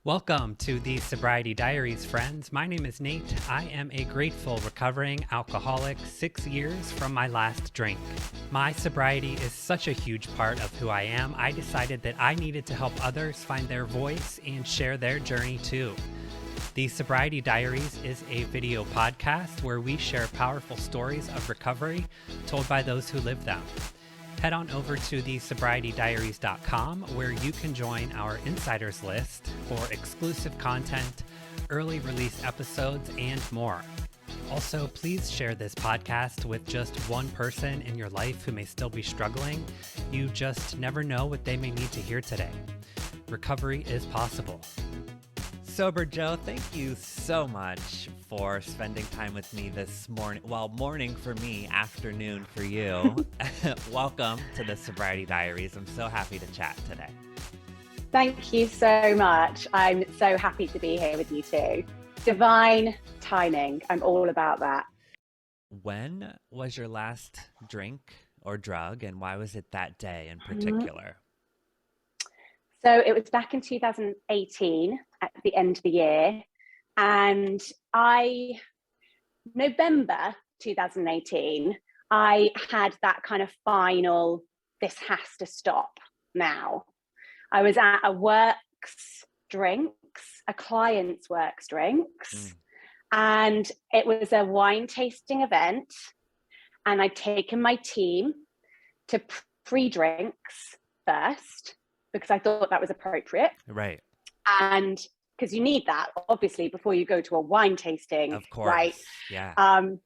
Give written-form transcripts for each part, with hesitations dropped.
Welcome to the Sobriety Diaries, friends. My name is Nate. I am a grateful recovering alcoholic 6 years from my last drink. My sobriety is such a huge part of who I am. I decided that I needed to help others find their voice and share their journey too. The Sobriety Diaries is a video podcast where we share powerful stories of recovery told by those who live them. Head on over to thesobrietydiaries.com where you can join our insiders list for exclusive content, early release episodes, and more. Also, please share this podcast with just one person in your life who may still be struggling. You just never know what they may need to hear today. Recovery is possible. Sober Joe, thank you so much for spending time with me this morning. Well, morning for me, afternoon for you. Welcome to the Sobriety Diaries. I'm so happy to chat today. Thank you so much. I'm so happy to be here with you too. Divine timing. I'm all about that. When was your last drink or drug, and why was it that day in particular? So it was back in 2018 at the end of the year, and November 2018, I had that kind of final, this has to stop now. I was at a client's works drinks, and it was a wine tasting event, and I'd taken my team to pre-drinks first, because I thought that was appropriate. Right. And because you need that, obviously, before you go to a wine tasting. Of course. Right. Yeah. And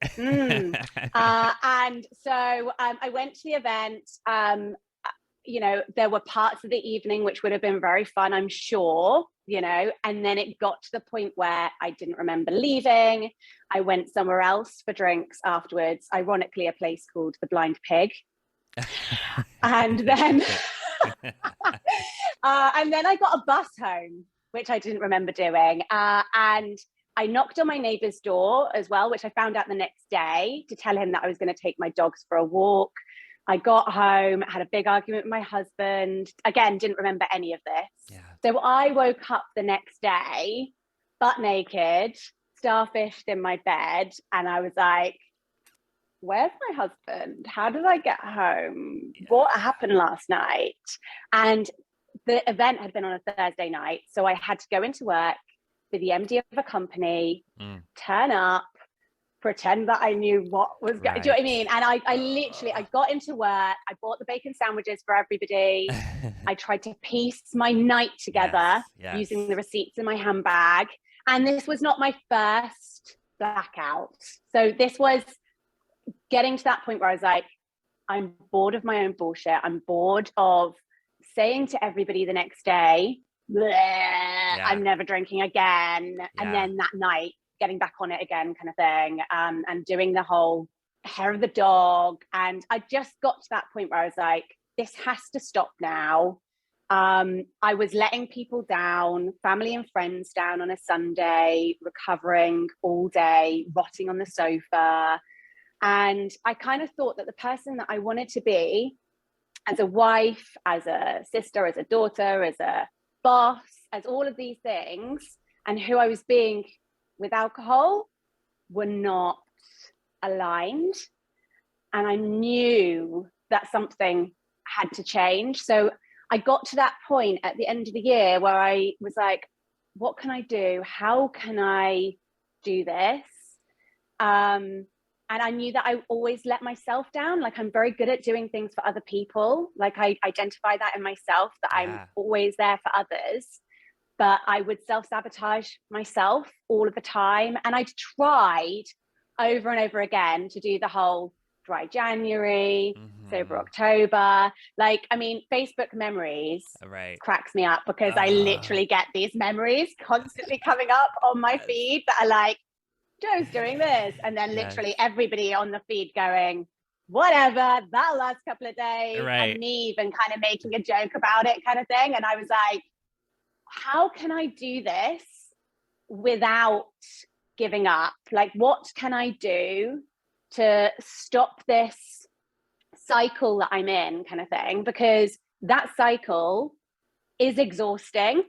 so I went to the event. There were parts of the evening which would have been very fun, I'm sure, and then it got to the point where I didn't remember leaving. I went somewhere else for drinks afterwards, ironically, a place called the Blind Pig. And then I got a bus home, which I didn't remember doing. And I knocked on my neighbour's door as well, which I found out the next day, to tell him that I was going to take my dogs for a walk. I got home, had a big argument with my husband. Again, didn't remember any of this. Yeah. So I woke up the next day, butt naked, starfished in my bed. And I was like, where's my husband? How did I get home? Yeah. What happened last night? And the event had been on a Thursday night. So I had to go into work with the MD of a company, turn up, pretend that I knew what was going. Do you know what I mean? And I got into work. I bought the bacon sandwiches for everybody. I tried to piece my night together using the receipts in my handbag. And this was not my first blackout. So this was getting to that point where I was like, I'm bored of my own bullshit. I'm bored of saying to everybody the next day, I'm never drinking again. Yeah. And then that night, getting back on it again kind of thing, and doing the whole hair of the dog. And I just got to that point where I was like, this has to stop now. I was letting people down, family and friends down on a Sunday, recovering all day, rotting on the sofa. And I kind of thought that the person that I wanted to be as a wife, as a sister, as a daughter, as a boss, as all of these things, and who I was being with alcohol were not aligned. And I knew that something had to change. So I got to that point at the end of the year where I was like, what can I do? How can I do this? And I knew that I always let myself down. Like, I'm very good at doing things for other people. Like, I identify that in myself, that I'm always there for others. But I would self-sabotage myself all of the time. And I tried over and over again to do the whole dry January, sober October. Like, I mean, Facebook memories cracks me up, because I literally get these memories constantly coming up on my feed that are like, Joe's doing this, and then literally everybody on the feed going, whatever, that last couple of days, and me even kind of making a joke about it kind of thing. And I was like, how can I do this without giving up? Like, what can I do to stop this cycle that I'm in, kind of thing? Because that cycle is exhausting.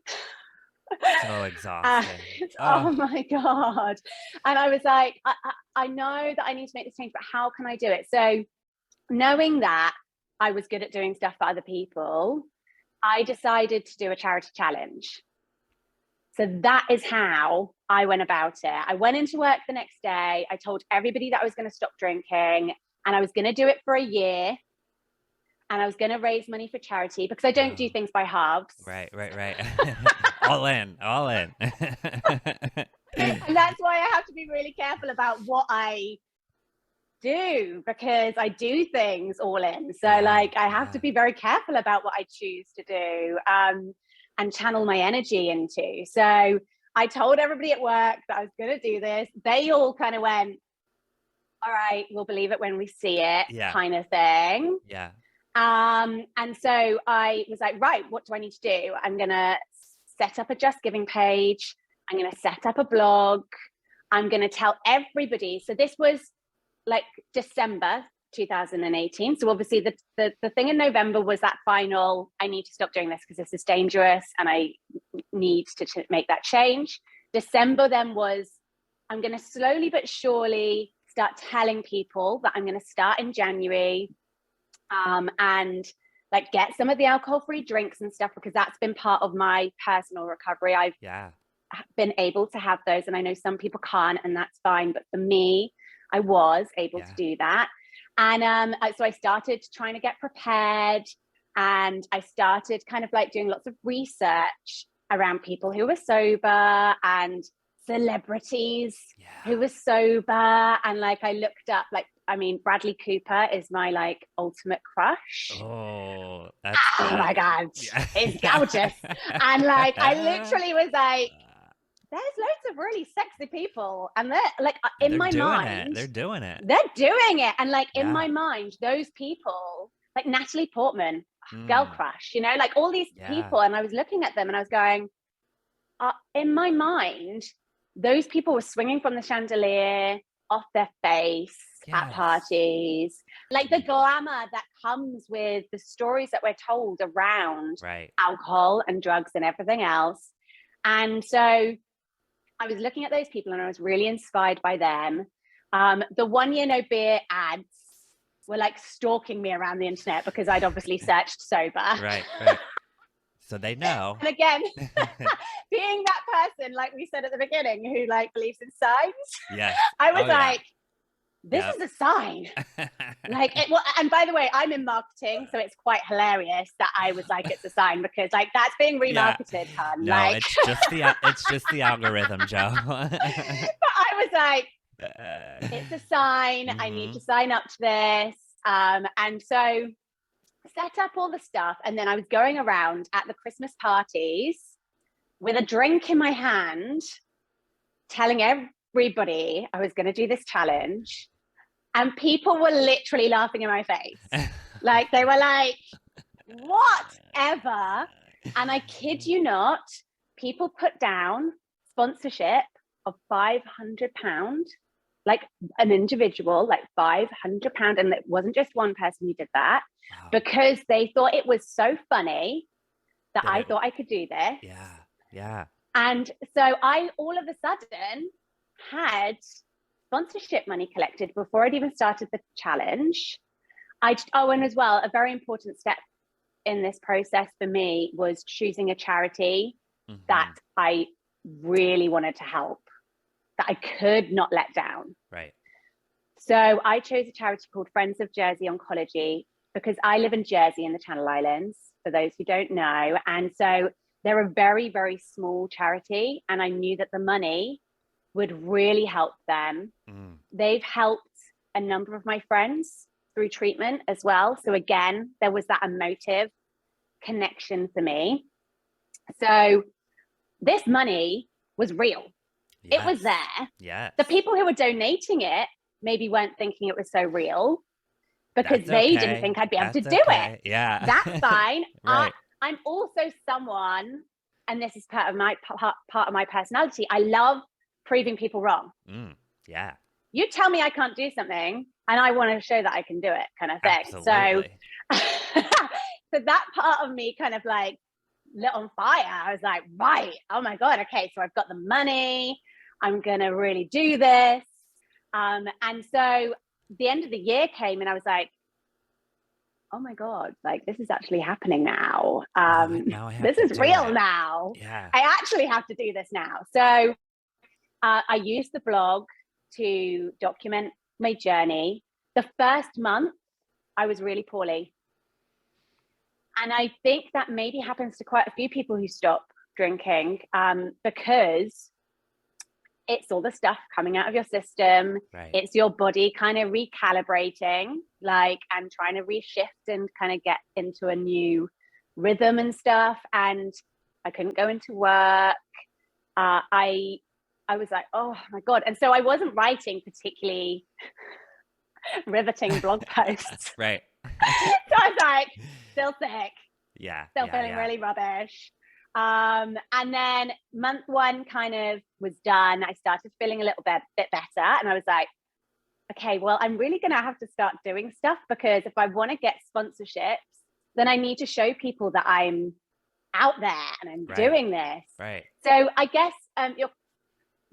So And exhausting. oh Oh, my God. And I was like, I know that I need to make this change, but how can I do it? So knowing that I was good at doing stuff for other people, I decided to do a charity challenge. So that is how I went about it. I went into work the next day. I told everybody that I was going to stop drinking and I was going to do it for a year and I was going to raise money for charity because I don't do oh, things by halves. right. All in, all in. And that's why I have to be really careful about what I do because I do things all in. So Yeah, like I have to yeah. be very careful about what I choose to do and channel my energy into. So I told everybody at work that I was going to do this. They all kind of went, all right, we'll believe it when we see it, Yeah, kind of thing. yeah. And so I was like, right, what do I need to do? I'm going to set up a Just Giving page. I'm going to set up a blog. I'm going to tell everybody. So this was like December 2018. So obviously the thing in November was that final, I need to stop doing this because this is dangerous and I need to make that change. December then was, I'm going to slowly but surely start telling people that I'm going to start in January and like get some of the alcohol-free drinks and stuff because that's been part of my personal recovery. I've Yeah. been able to have those and I know some people can't and that's fine. But for me, I was able to Yeah. do that. And so I started trying to get prepared and I started kind of like doing lots of research around people who were sober and celebrities who Yeah. were sober. And like I looked up, like, I mean, Bradley Cooper is my like ultimate crush. Oh, that's Oh my God, yeah. he's gorgeous. And like I literally was like, there's loads of really sexy people and they're like in They're my doing it. mind They're doing it. they're doing it and like in Yeah. my mind those people like Natalie Portman, girl Mm, crush, you know, like all these yeah. people and I was looking at them and I was going in my mind those people were swinging from the chandelier off their face at Yes. parties, like the glamour that comes with the stories that we're told around Right. alcohol and drugs and everything else. And so I was looking at those people and I was really inspired by them. The 1 year no beer ads were like stalking me around the internet because I'd obviously searched sober. Right. Right. So they know. And again, being that person, like we said at the beginning, who like believes in signs, Yes. I was Oh yeah. like, this Yep. is a sign. Like it, well, and by the way, I'm in marketing, so it's quite hilarious that I was like, it's a sign because like that's being Yeah. remarketed, hun. No, Like, it's just the algorithm, Joe. but I was like, it's a sign. I need Mm-hmm. to sign up to this. And so set up all the stuff. And then I was going around at the Christmas parties with a drink in my hand, telling everybody I was going to do this challenge. And people were literally laughing in my face. Like they were like, whatever. And I kid you not, people put down sponsorship of £500, like an individual, like £500. And it wasn't just one person who did that Wow. because they thought it was so funny that That I it- thought I could do this. Yeah. Yeah. And so I all of a sudden had sponsorship money collected before I'd even started the challenge. And as well, a very important step in this process for me was choosing a charity Mm-hmm. that I really wanted to help, that I could not let down. Right. So I chose a charity called Friends of Jersey Oncology because I live in Jersey in the Channel Islands, for those who don't know. And so they're a very, very small charity. And I knew that the money would really help them. Mm. They've helped a number of my friends through treatment as well. So again, there was that emotive connection for me. So this money was real. Yes. It was there. Yes. The people who were donating it maybe weren't thinking it was so real because That's they okay. didn't think I'd be able to That's do okay. it. Yeah. That's fine. Right. I'm also someone, and this is part of my personality. I love proving people wrong. Yeah. You tell me I can't do something, and I want to show that I can do it, kind of thing. Absolutely. So, so that part of me kind of like lit on fire. I was like, right, oh my God, okay, so I've got the money. I'm going to really do this. And so the end of the year came and I was like, oh my God, like this is actually happening now. Now I have This to is do real it. now. Yeah. I actually have to do this now. So I used the blog to document my journey. The first month, I was really poorly. And I think that maybe happens to quite a few people who stop drinking because it's all the stuff coming out of your system. Right. It's your body kind of recalibrating, like, and trying to reshift and kind of get into a new rhythm and stuff. And I couldn't go into work. I was like, oh my God. And so I wasn't writing particularly riveting blog posts. Right. So I was like, still sick. Yeah. Still feeling really rubbish. And then month one kind of was done. I started feeling a little bit better. And I was like, okay, well, I'm really going to have to start doing stuff because if I want to get sponsorships, then I need to show people that I'm out there and I'm doing this. Right. So I guess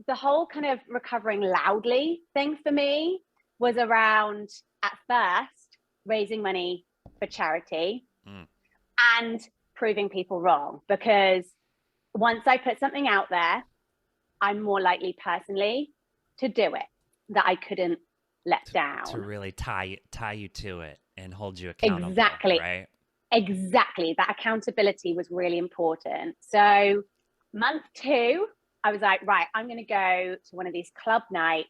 the whole kind of recovering loudly thing for me was around, at first, raising money for charity and proving people wrong. Because once I put something out there, I'm more likely personally to do it that I couldn't let down. To really tie you to it and hold you accountable. Exactly. Right? Exactly. That accountability was really important. So month two, I was like, right, I'm going to go to one of these club nights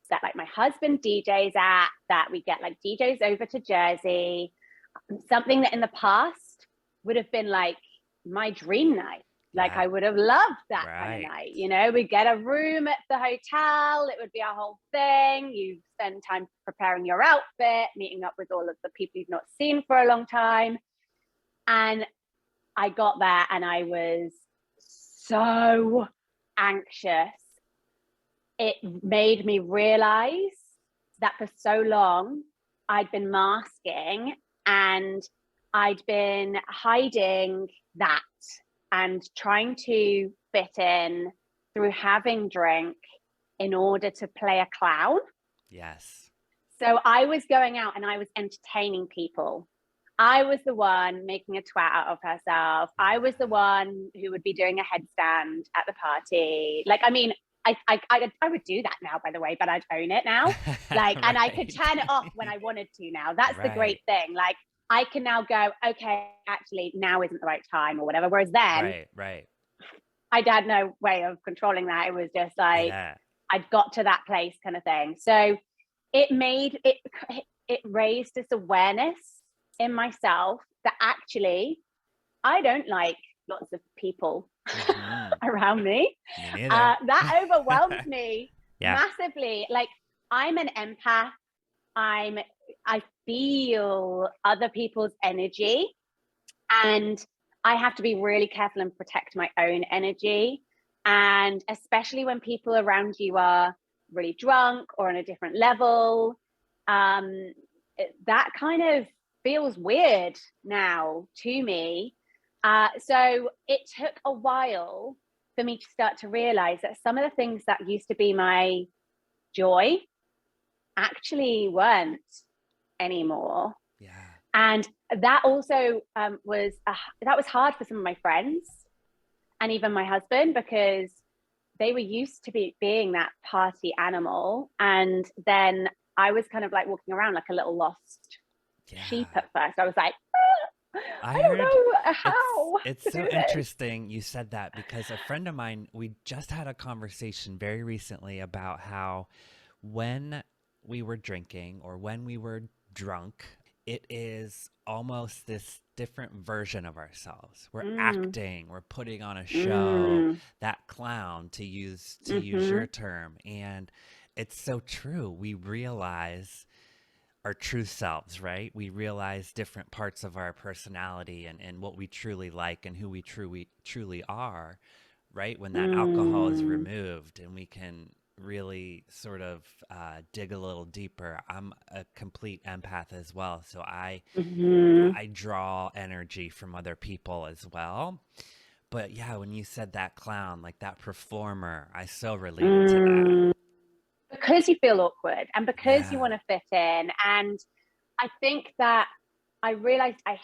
that like my husband DJs at, that we get like DJs over to Jersey, something that in the past would have been like my dream night. Like I would have loved that kind of night. You know, we'd get a room at the hotel. It would be a whole thing. You spend time preparing your outfit, meeting up with all of the people you've not seen for a long time. And I got there and I was so anxious. It made me realize that for so long I'd been masking and I'd been hiding that and trying to fit in through having drink in order to play a clown. Yes. So I was going out and I was entertaining people. I was the one making a twat out of herself. I was the one who would be doing a headstand at the party. Like, I mean, I would do that now, by the way, but I'd own it now. Like, and I could turn it off when I wanted to now. That's the great thing. Like, I can now go, okay, actually, now isn't the right time or whatever. Whereas then, I had no way of controlling that. It was just like, I'd got to that place kind of thing. So it raised this awareness in myself that actually, I don't like lots of people around me. That overwhelms me massively. Like, I'm an empath. I feel other people's energy and I have to be really careful and protect my own energy. And especially when people around you are really drunk or on a different level, that kind of feels weird now to me. So it took a while for me to start to realize that some of the things that used to be my joy actually weren't anymore. And that also was hard for some of my friends and even my husband, because they were used to being that party animal, and then I was kind of like walking around like a little lost sheep at first. I was like, I don't know how. It's so interesting you said that, because a friend of mine, we just had a conversation very recently about how when we were drinking or when we were drunk, it is almost this different version of ourselves. We're acting, we're putting on a show, that clown, to use your term. And it's so true. We realize our true selves, right? We realize different parts of our personality and what we truly like and who we truly are, right? When that alcohol is removed and we can really sort of dig a little deeper, I'm a complete empath as well. So Hmm. I draw energy from other people as well. But yeah, when you said that clown, like that performer, I so related to that. Mm. Because you feel awkward and because you Yeah. want to fit in. And I think that I realized I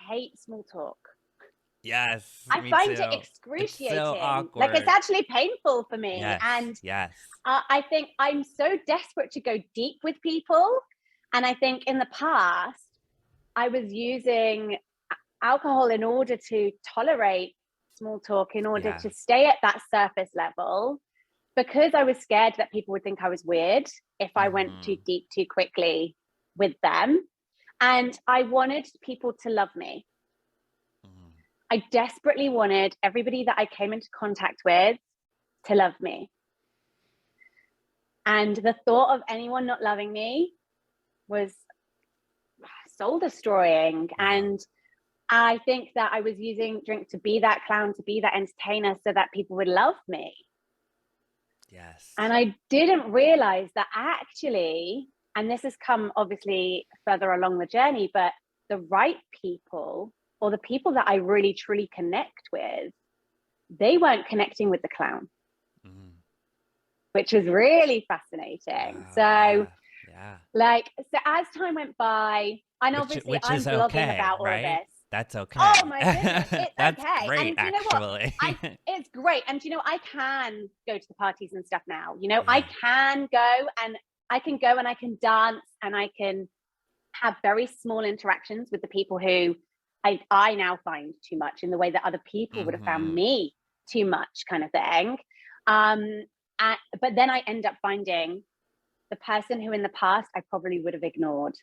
hate small talk. Yes, I me find it too. It's so excruciating. Like it's awkward. actually painful for me. Yes, And yes. I think I'm so desperate to go deep with people. And I think in the past, I was using alcohol in order to tolerate small talk, in order Yeah. to stay at that surface level, because I was scared that people would think I was weird if I went too Hmm. deep too quickly with them. And I wanted people to love me. Hmm. I desperately wanted everybody that I came into contact with to love me. And the thought of anyone not loving me was soul destroying. Wow. And I think that I was using drink to be that clown, to be that entertainer, so that people would love me. And Yes. I didn't realize that actually, and this has come obviously further along the journey, but the right people, or the people that I really truly connect with, they weren't connecting with the clown, Hmm. which was really fascinating. Wow. So, Yeah. Yeah. so as time went by, and obviously Which is I'm blogging okay, about all of right? this. That's Oh okay. my goodness, it's That's okay. great, And do you know what? actually. I It's great. And do you know, I can go to the parties and stuff now. You know, I Yeah. can go and I can go and I can dance and I can have very small interactions with the people who I now find too much, in the way that other people would have found Hmm. me too much, kind of thing. Um, but then I end up finding the person who in the past I probably would have ignored,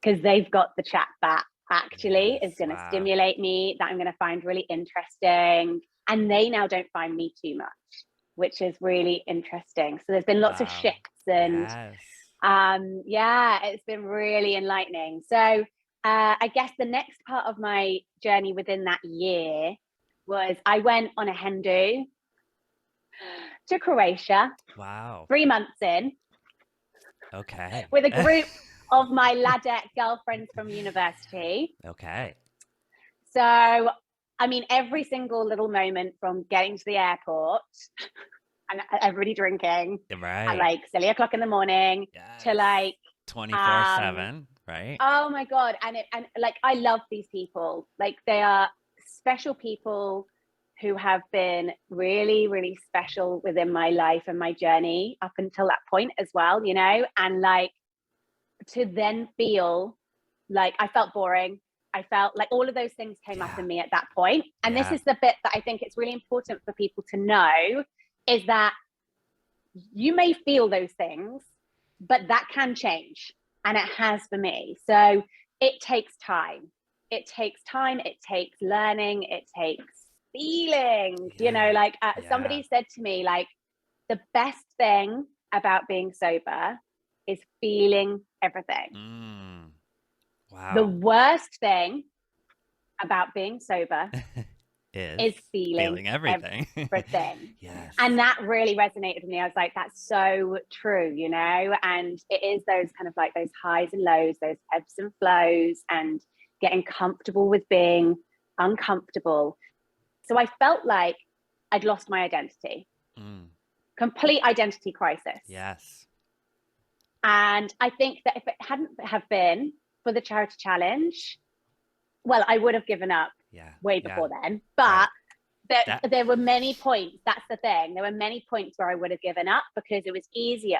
because they've got the chat that actually is Yes. going to Wow. stimulate me, that I'm going to find really interesting. And they now don't find me too much, which is really interesting. So there's been lots of Wow. shifts, and Yes. yeah, it's been really enlightening. So I guess the next part of my journey within that year was I went on a hen do to Croatia, Wow. 3 months in, Okay. with a group of my ladette girlfriends from university. Okay. So, I mean, every single little moment from getting to the airport and everybody drinking at Right. like silly o'clock in the morning to Yes. like, um, 24/7, right? oh my God. And like, I love these people. Like, they are special people who have been really, really special within my life and my journey up until that point as well, you know? And like, to then feel like I felt boring. I felt like all of those things came up Yeah. in me at that point. And this Yeah. is the bit that I think it's really important for people to know, is that you may feel those things, but that can change. And it has for me. So it takes time. It takes time. It takes learning. It takes feeling. You know, Yeah. like Yeah. somebody said to me, like, the best thing about being sober is feeling everything. Mm. The Wow. worst thing about being sober Is is feeling feeling everything. everything. Yes. And that really resonated with me. I was like, that's so true, you know? And it is those kind of like those highs and lows, those ebbs and flows, and getting comfortable with being uncomfortable. So I felt like I'd lost my identity, Mm. complete identity crisis. Yes. And I think that if it hadn't have been for the charity challenge, well, I would have given up Yeah. way Yeah. before then. Right. But That. there were many points. That's the thing. There were many points where I would have given up, because it was easier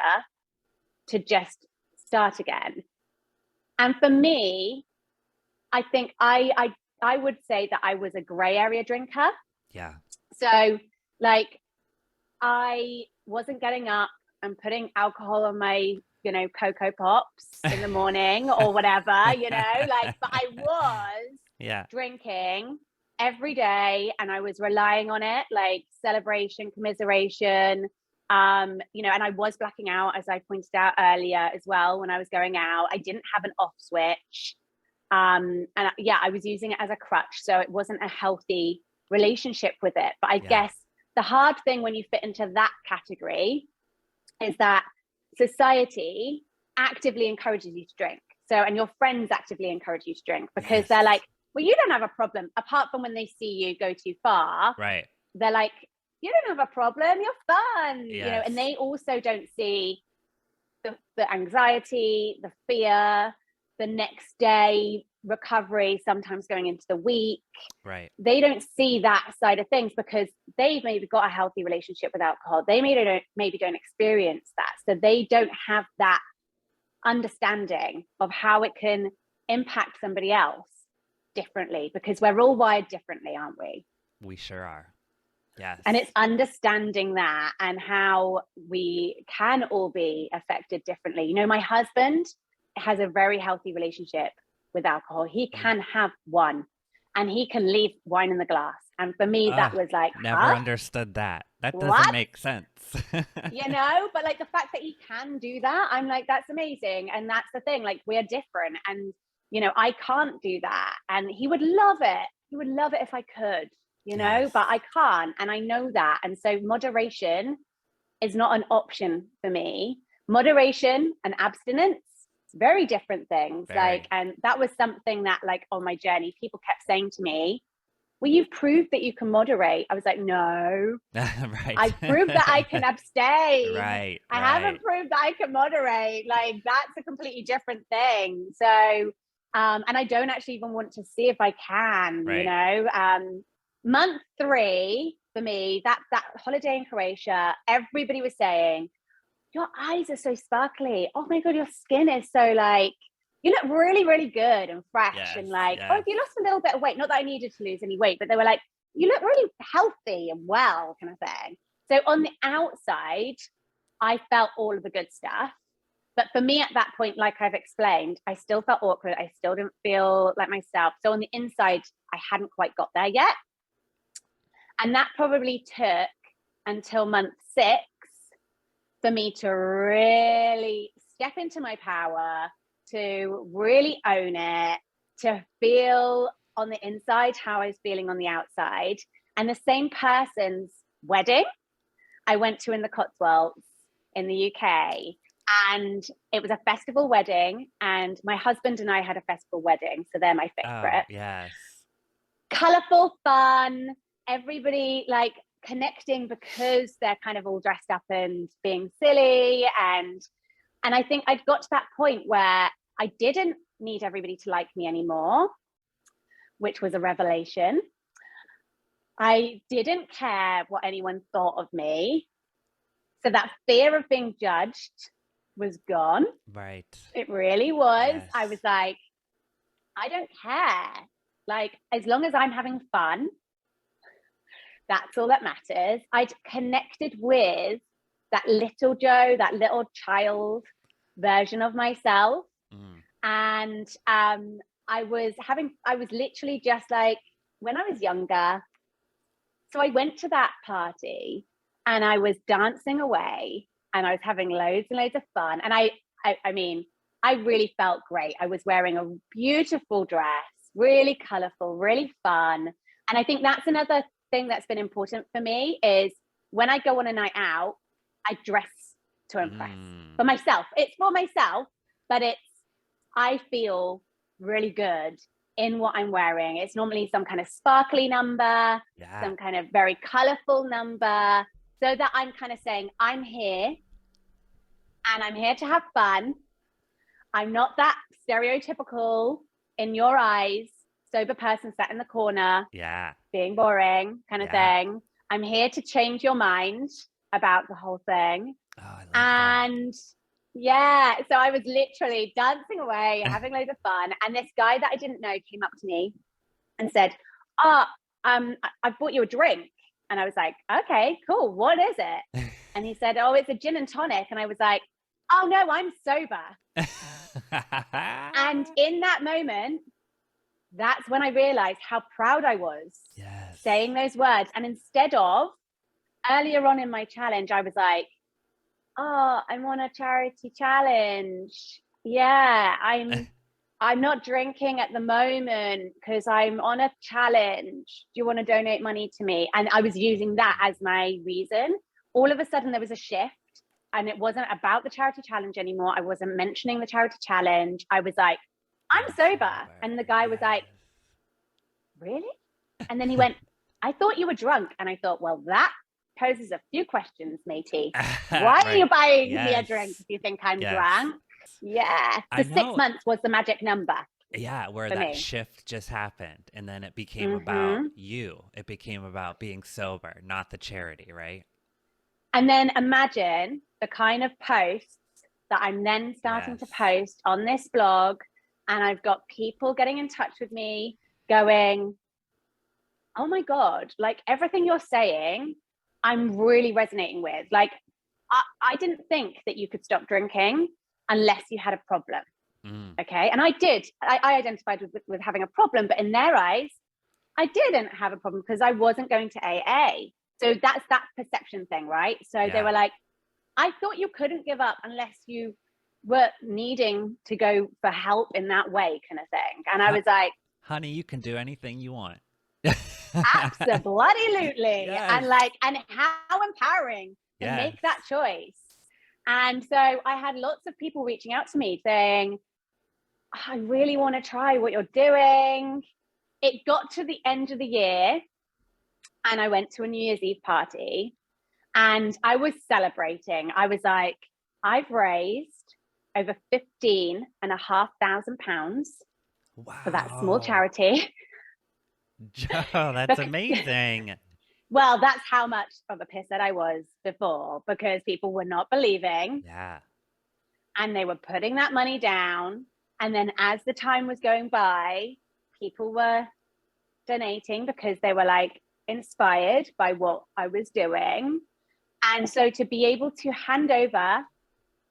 to just start again. And for me, I think I would say that I was a gray area drinker. Yeah. So like, I wasn't getting up and putting alcohol on my, you know, Cocoa Pops in the morning or whatever, you know, like, but I was Yeah. drinking every day, and I was relying on it, like celebration, commiseration, you know, and I was blacking out, as I pointed out earlier as well. When I was going out, I didn't have an off switch. And yeah, I was using it as a crutch. So it wasn't a healthy relationship with it. But I Yeah. guess the hard thing when you fit into that category is that society actively encourages you to drink. So, and your friends actively encourage you to drink because they're like, well, you don't have a problem. Apart from when they see you go too far, Right. they're like, you don't have a problem. You're fun, Yes. you know, and they also don't see the anxiety, the fear, the next day recovery, sometimes going into the week. Right. They don't see that side of things because they've maybe got a healthy relationship with alcohol. They maybe don't experience that. So they don't have that understanding of how it can impact somebody else differently, because we're all wired differently, aren't we? We sure are. Yes. And it's understanding that and how we can all be affected differently. You know, my husband has a very healthy relationship with alcohol. He can have one and he can leave wine in the glass. And for me, that was like, never understood that. That doesn't What? make sense. You know, but like the fact that he can do that, I'm like, that's amazing. And that's the thing, like we're different. And, you know, I can't do that. And he would love it. He would love it if I could, you know, Yes. but I can't. And I know that. And so moderation is not an option for me. Moderation and abstinence, very different things. Very. Like, and that was something that like on my journey, people kept saying to me, well, you've proved that you can moderate. I was like, no, Right. I've proved that I can abstain. Right. I haven't proved that I can moderate. Like that's a completely different thing. So, and I don't actually even want to see if I can, Right. you know, month 3 for me, that holiday in Croatia, everybody was saying, your eyes are so sparkly. Oh my God, your skin is so like, you look really, really good and fresh. Yes, And like, yes. oh, if you lost a little bit of weight, not that I needed to lose any weight, but they were like, you look really healthy and well, kind of thing. So on the outside, I felt all of the good stuff. But for me at that point, like I've explained, I still felt awkward. I still didn't feel like myself. So on the inside, I hadn't quite got there yet. And that probably took until month 6 for me to really step into my power, to really own it, to feel on the inside how I was feeling on the outside. And the same person's wedding I went to in the Cotswolds in the UK. And it was a festival wedding. And my husband and I had a festival wedding. So they're my favorite. Oh, yes. Colorful, fun, everybody like connecting because they're kind of all dressed up and being silly. And I think I'd got to that point where I didn't need everybody to like me anymore, which was a revelation. I didn't care what anyone thought of me. So that fear of being judged was gone. Right. It really was. Yes. I was like, I don't care. Like, as long as I'm having fun, that's all that matters. I'd connected with that little Joe, that little child version of myself. And I was literally just like, when I was younger, so I went to that party and I was dancing away and I was having loads and loads of fun. And I mean, I really felt great. I was wearing a beautiful dress, really colorful, really fun. And I think that's another thing that's been important for me is when I go on a night out, I dress to impress for myself. It's for myself, but I feel really good in what I'm wearing. It's normally some kind of sparkly number, some kind of very colorful number, so that I'm kind of saying, I'm here and I'm here to have fun. I'm not that stereotypical in your eyes, sober person sat in the corner, being boring kind of thing. I'm here to change your mind about the whole thing. Oh, I love and that. Yeah, so I was literally dancing away, having loads of fun. And this guy that I didn't know came up to me and said, I bought you a drink. And I was like, okay, cool. What is it? And he said, oh, it's a gin and tonic. And I was like, oh no, I'm sober. And in that moment, that's when I realized how proud I was saying those words. And instead of earlier on in my challenge, I was like, oh, I'm on a charity challenge. Yeah, I'm not drinking at the moment because I'm on a challenge. Do you want to donate money to me? And I was using that as my reason. All of a sudden there was a shift, and it wasn't about the charity challenge anymore. I wasn't mentioning the charity challenge. I was like, I'm sober. And the guy was like, really? And then he went, I thought you were drunk. And I thought, well, that poses a few questions, matey. Why are you buying me a drink if you think I'm drunk? Yeah. So 6 months was the magic number. Yeah, where that shift just happened. And then it became about you. It became about being sober, not the charity, right? And then imagine the kind of posts that I'm then starting to post on this blog. And I've got people getting in touch with me going, oh my God, like everything you're saying, I'm really resonating with. Like, I didn't think that you could stop drinking unless you had a problem. Okay. And I did. I identified with having a problem, but in their eyes, I didn't have a problem because I wasn't going to AA. So that's that perception thing, right? So they were like, I thought you couldn't give up unless you were needing to go for help in that way, kind of thing. And I was like, honey, you can do anything you want. Absolutely. And how empowering to make that choice. And so I had lots of people reaching out to me saying, I really want to try what you're doing. It got to the end of the year and I went to a New Year's Eve party and I was celebrating. I was like, I've raised over £15,500 for that small charity. Joe, that's amazing. Well, that's how much of a pisshead I was before because people were not believing. Yeah. And they were putting that money down. And then as the time was going by, people were donating because they were like inspired by what I was doing. And so to be able to hand over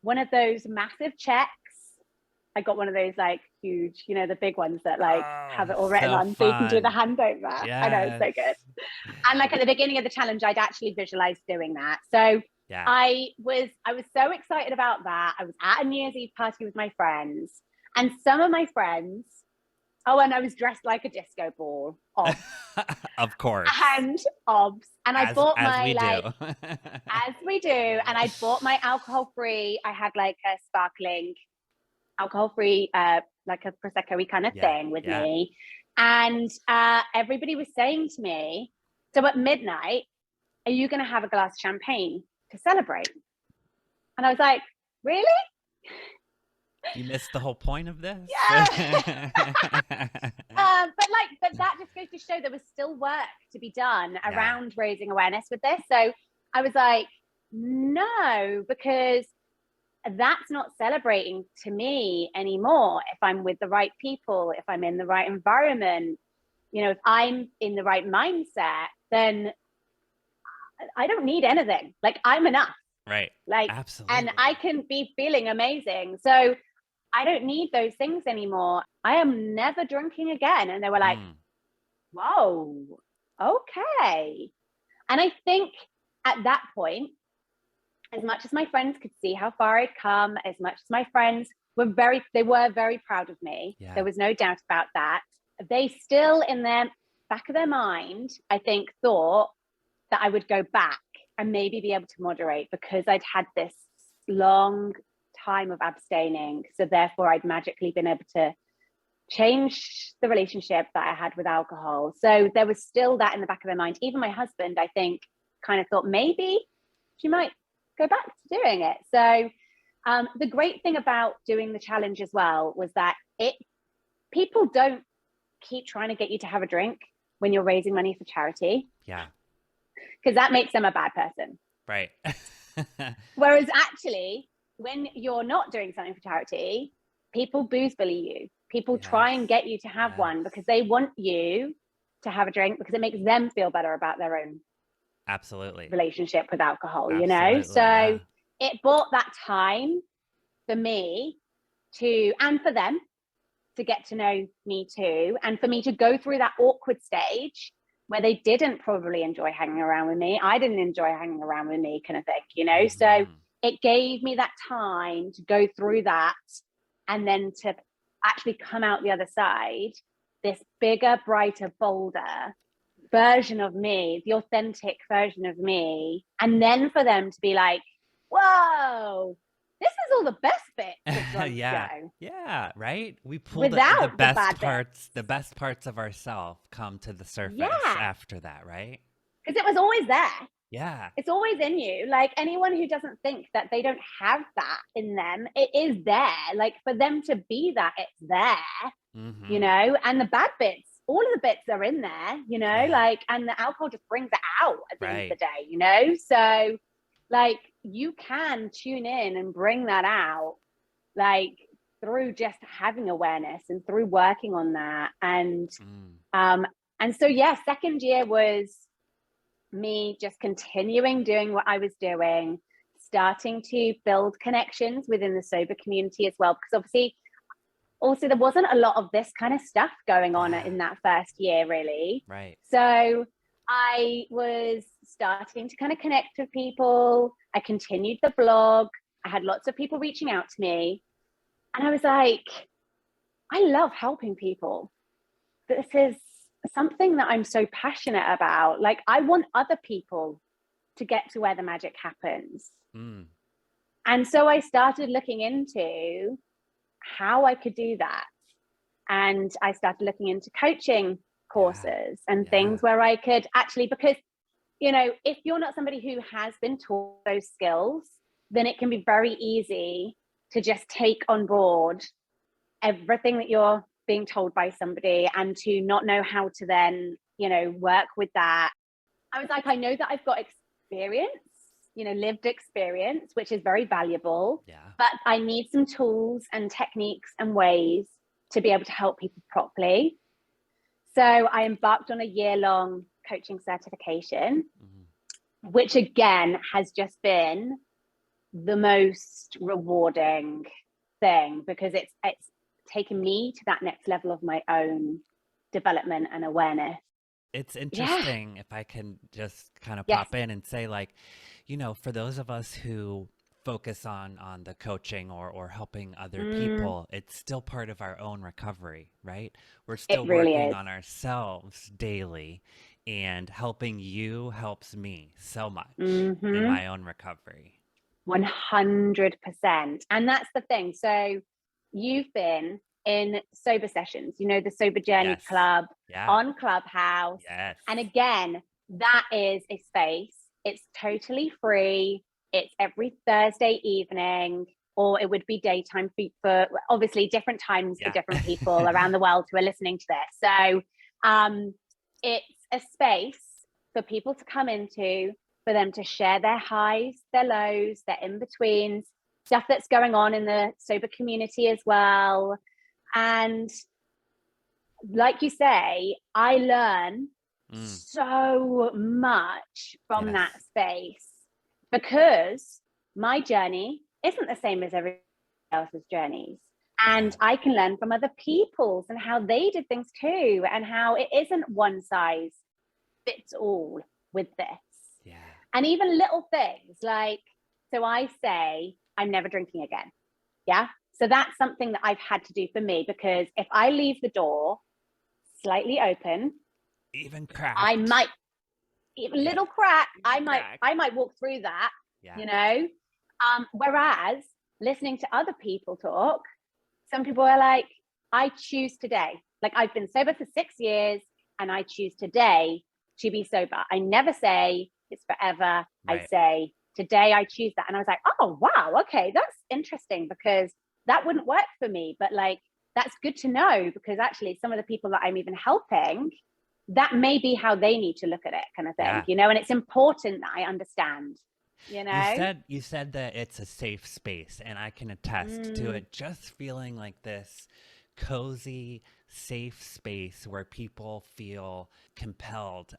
one of those massive checks, I got one of those like huge, you know, the big ones that like have it all written on so you can do the handover. Yes. I know, it's so good. And like at the beginning of the challenge, I'd actually visualized doing that. So I was so excited about that. I was at a New Year's Eve party with my friends and some of my friends, and I was dressed like a disco ball. Of course. And obs. And I bought my as we do. And I bought my alcohol-free, I had like a sparkling alcohol-free, like a Prosecco-y kind of thing with me. And everybody was saying to me, so at midnight, are you going to have a glass of champagne to celebrate? And I was like, really? You missed the whole point of this? Yeah. But that just goes to show there was still work to be done around raising awareness with this. So I was like, no, because that's not celebrating to me anymore. If I'm with the right people, if I'm in the right environment, you know, if I'm in the right mindset, then I don't need anything. Like I'm enough. Right. Like, absolutely. And I can be feeling amazing. So I don't need those things anymore. I am never drinking again. And they were like, whoa, okay. And I think at that point, as much as my friends could see how far I'd come, as much as my friends were very proud of me. Yeah. There was no doubt about that. They still, in their back of their mind, I think, thought that I would go back and maybe be able to moderate because I'd had this long time of abstaining. So therefore, I'd magically been able to change the relationship that I had with alcohol. So there was still that in the back of their mind. Even my husband, I think, kind of thought maybe she might go back to doing it. So the great thing about doing the challenge as well was that people don't keep trying to get you to have a drink when you're raising money for charity. Yeah. Because that makes them a bad person. Right. Whereas actually, when you're not doing something for charity, people booze bully you. People try and get you to have one because they want you to have a drink because it makes them feel better about their own relationship with alcohol, you know? So it bought that time for me and for them to get to know me too. And for me to go through that awkward stage where they didn't probably enjoy hanging around with me. I didn't enjoy hanging around with me kind of thing, you know? So it gave me that time to go through that and then to actually come out the other side, this bigger, brighter, bolder version of me, the authentic version of me. And then for them to be like, whoa, this is all the best bits of Drunk Yeah. Joe. Yeah, right? We pull the Without the best bad parts, the bits. best parts of ourselves come to the surface Yeah. after that, right? Because it was always there. Yeah. It's always in you. Like anyone who doesn't think that they don't have that in them, it is there. Like for them to be that, it's there, you Mm-hmm. know, and the bad bits, all of the bits are in there, you know, Yeah. like, and the alcohol just brings it out at the end of the Right. day, you know? So like you can tune in and bring that out, like through just having awareness and through working on that. And so yeah, second year was me just continuing doing what I was doing, starting to build connections within the sober community as well, because obviously also there wasn't a lot of this kind of stuff going on Yeah. in that first year really. Right. So I was starting to kind of connect with people. I continued the blog. I had lots of people reaching out to me, and I was like, I love helping people. This is something that I'm so passionate about. Like I want other people to get to where the magic happens. Mm. And so I started looking into how I could do that. And I started looking into coaching courses and things where I could actually, because, you know, if you're not somebody who has been taught those skills, then it can be very easy to just take on board everything that you're being told by somebody and to not know how to then, you know, work with that. I was like, I know that I've got experience, you know, lived experience, which is very valuable, but I need some tools and techniques and ways to be able to help people properly. So I embarked on a year-long coaching certification, which again has just been the most rewarding thing because it's taken me to that next level of my own development and awareness. It's interesting if I can just kind of pop in and say, like, you know, for those of us who focus on the coaching or helping other people, it's still part of our own recovery, right? We're still working on ourselves daily, and helping you helps me so much in my own recovery. 100%. And that's the thing. So you've been in sober sessions, you know, the Sober Journey Club on Clubhouse. And again, that is a space. It's totally free. It's every Thursday evening, or it would be daytime for obviously different times for different people around the world who are listening to this. So it's a space for people to come into, for them to share their highs, their lows, their in-betweens, stuff that's going on in the sober community as well. And like you say, I learn so much from that space because my journey isn't the same as everyone else's journeys. And I can learn from other people's and how they did things too, and how it isn't one size fits all with this. And even little things like, so I say, I'm never drinking again. So that's something that I've had to do for me, because if I leave the door slightly open, even cracked, I might, little crack, I might walk through that, you know? Whereas listening to other people talk, some people are like, I choose today. Like I've been sober for 6 years and I choose today to be sober. I never say it's forever. I say today I choose that. And I was like, oh, wow. Okay. That's interesting, because that wouldn't work for me. But like, that's good to know, because actually some of the people that I'm even helping, that may be how they need to look at it, kind of thing, you know, and it's important that I understand, you know. You said that it's a safe space, and I can attest to it, just feeling like this cozy, safe space where people feel compelled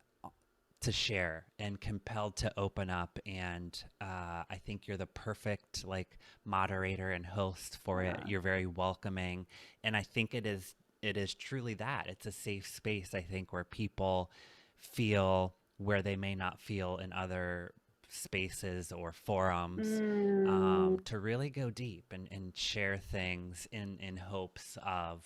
to share and compelled to open up. And I think you're the perfect like moderator and host for it. You're very welcoming, and I think it is truly that. It's a safe space, I think, where people feel where they may not feel in other spaces or forums to really go deep and share things in hopes of,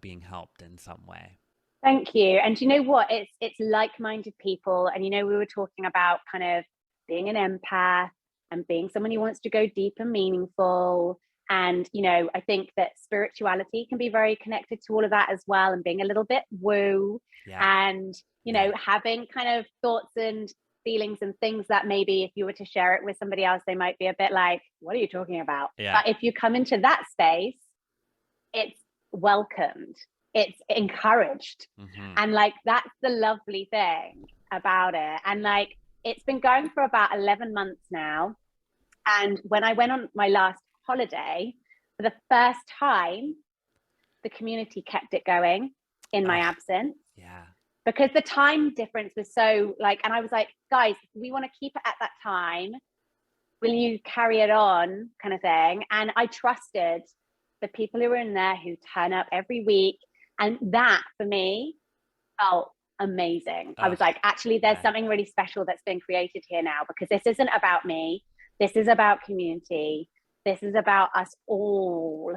being helped in some way. Thank you. And you know what? It's like-minded people. And we were talking about kind of being an empath and being someone who wants to go deep and meaningful. And I think that spirituality can be very connected to all of that as well, and being a little bit woo, and having kind of thoughts and feelings and things that maybe if you were to share it with somebody else, they might be a bit like, what are you talking about? But if you come into that space, it's welcomed, it's encouraged. And like, that's the lovely thing about it. And like, it's been going for about 11 months now. And when I went on my last holiday, for the first time, the community kept it going in my absence. Yeah. Because the time difference was so like, and I was like, guys, we want to keep it at that time. Will you carry it on, kind of thing? And I trusted the people who were in there, who turn up every week. And that for me felt amazing. I was like, actually, there's something really special that's been created here now, because this isn't about me. This is about community. This is about us all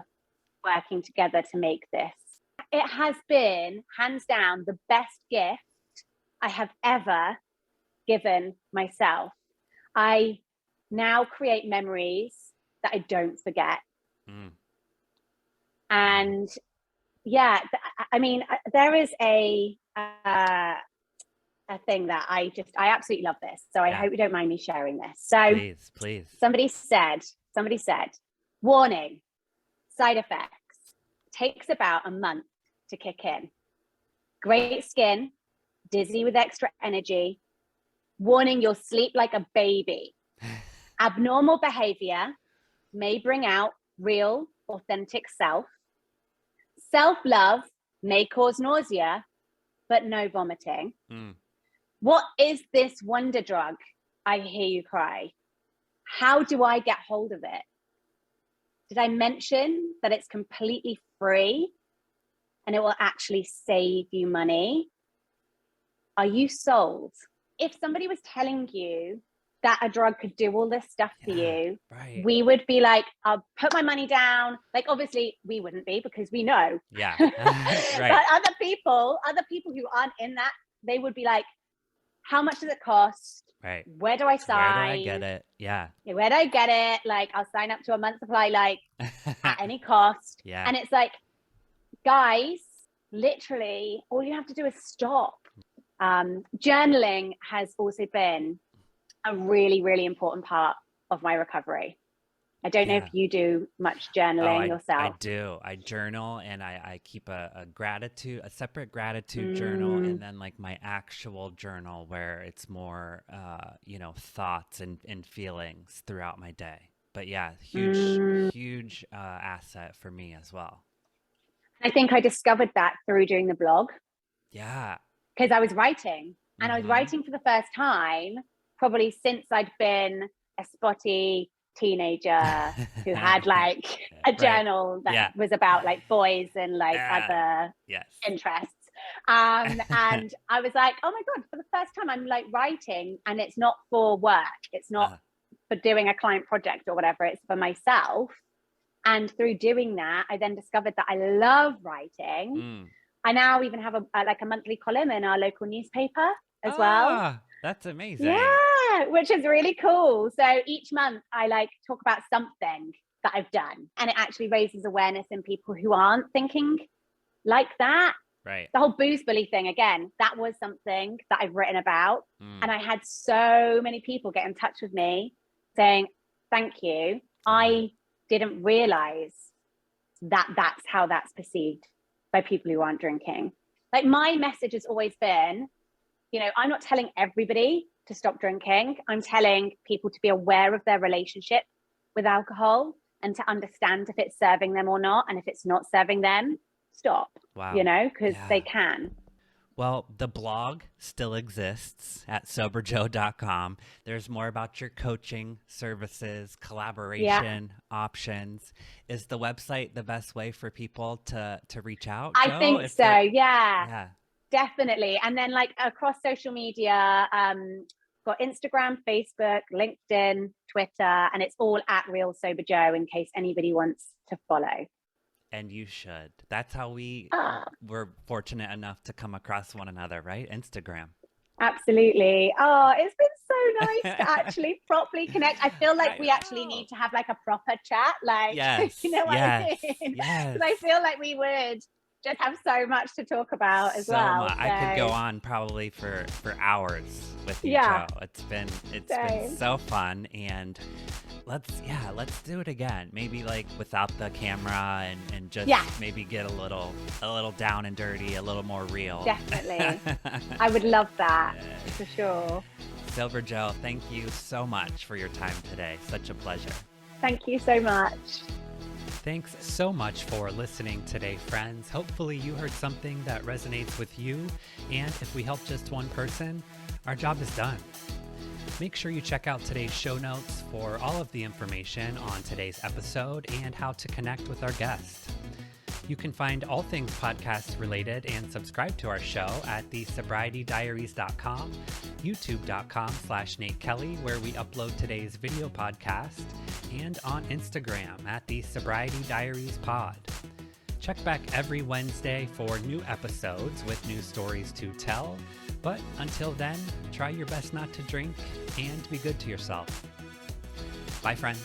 working together to make this. It has been, hands down, the best gift I have ever given myself. I now create memories that I don't forget. And I mean, there is a thing that I absolutely love this. So I hope you don't mind me sharing this. So please. Somebody said, warning, side effects, takes about a month to kick in. Great skin, dizzy with extra energy, warning, you'll sleep like a baby. Abnormal behavior may bring out real, authentic self. Self-love may cause nausea, but no vomiting. What is this wonder drug? I hear you cry. How do I get hold of it? Did I mention that it's completely free and it will actually save you money? Are you sold? If somebody was telling you that a drug could do all this stuff for you, we would be like, I'll put my money down. Like, obviously we wouldn't be, because we know. Right. But other people who aren't in that, they would be like, how much does it cost? Right. Where do I sign? Where do I get it? Yeah. Where do I get it? Like, I'll sign up to a month supply, like at any cost. Yeah. And it's like, guys, literally all you have to do is stop. Journaling has also been a really, really important part of my recovery. I don't know if you do much journaling yourself. I do. I journal, and I keep a separate gratitude journal, and then like my actual journal where it's more, thoughts and feelings throughout my day. But yeah, huge asset for me as well. I think I discovered that through doing the blog. Yeah. Because I was writing, and I was writing for the first time, probably since I'd been a spotty teenager who had like a journal that was about like boys and like other interests. And I was like, oh my God, for the first time I'm like writing, and it's not for work. It's not for doing a client project or whatever. It's for myself. And through doing that, I then discovered that I love writing. I now even have a monthly column in our local newspaper as well. That's amazing. Yeah, which is really cool. So each month I like talk about something that I've done, and it actually raises awareness in people who aren't thinking like that. Right. The whole booze bully thing, again, that was something that I've written about. And I had so many people get in touch with me saying, thank you. I didn't realize that that's how that's perceived by people who aren't drinking. Like, my message has always been, I'm not telling everybody to stop drinking. I'm telling people to be aware of their relationship with alcohol and to understand if it's serving them or not. And if it's not serving them, stop. Wow. Because they can. Well, the blog still exists at soberjoe.com. There's more about your coaching services, collaboration options. Is the website the best way for people to reach out, Joe? I think so. Yeah, definitely. And then like across social media, got Instagram, Facebook, LinkedIn, Twitter, and it's all at Real Sober Joe in case anybody wants to follow. And you should. That's how we were fortunate enough to come across one another, right? Instagram. Absolutely. Oh, it's been so nice to actually properly connect. I feel like we actually need to have like a proper chat. Like, Yes, you know what I yes, mean? yes. Because I feel like we would just have so much to talk about as well. Much. I could go on probably for hours with you, Yeah. Joe. It's been so fun, and let's do it again. Maybe like without the camera and just maybe get a little down and dirty, a little more real. Definitely. I would love that for sure. Sober Joe, thank you so much for your time today. Such a pleasure. Thank you so much. Thanks so much for listening today, friends. Hopefully you heard something that resonates with you, and if we help just one person, our job is done. Make sure you check out today's show notes for all of the information on today's episode and how to connect with our guest. You can find all things podcast related and subscribe to our show at thesobrietydiaries.com, youtube.com/Nate Kelly, where we upload today's video podcast, and on Instagram at the Sobriety Diaries Pod. Check back every Wednesday for new episodes with new stories to tell. But until then, try your best not to drink and be good to yourself. Bye, friends.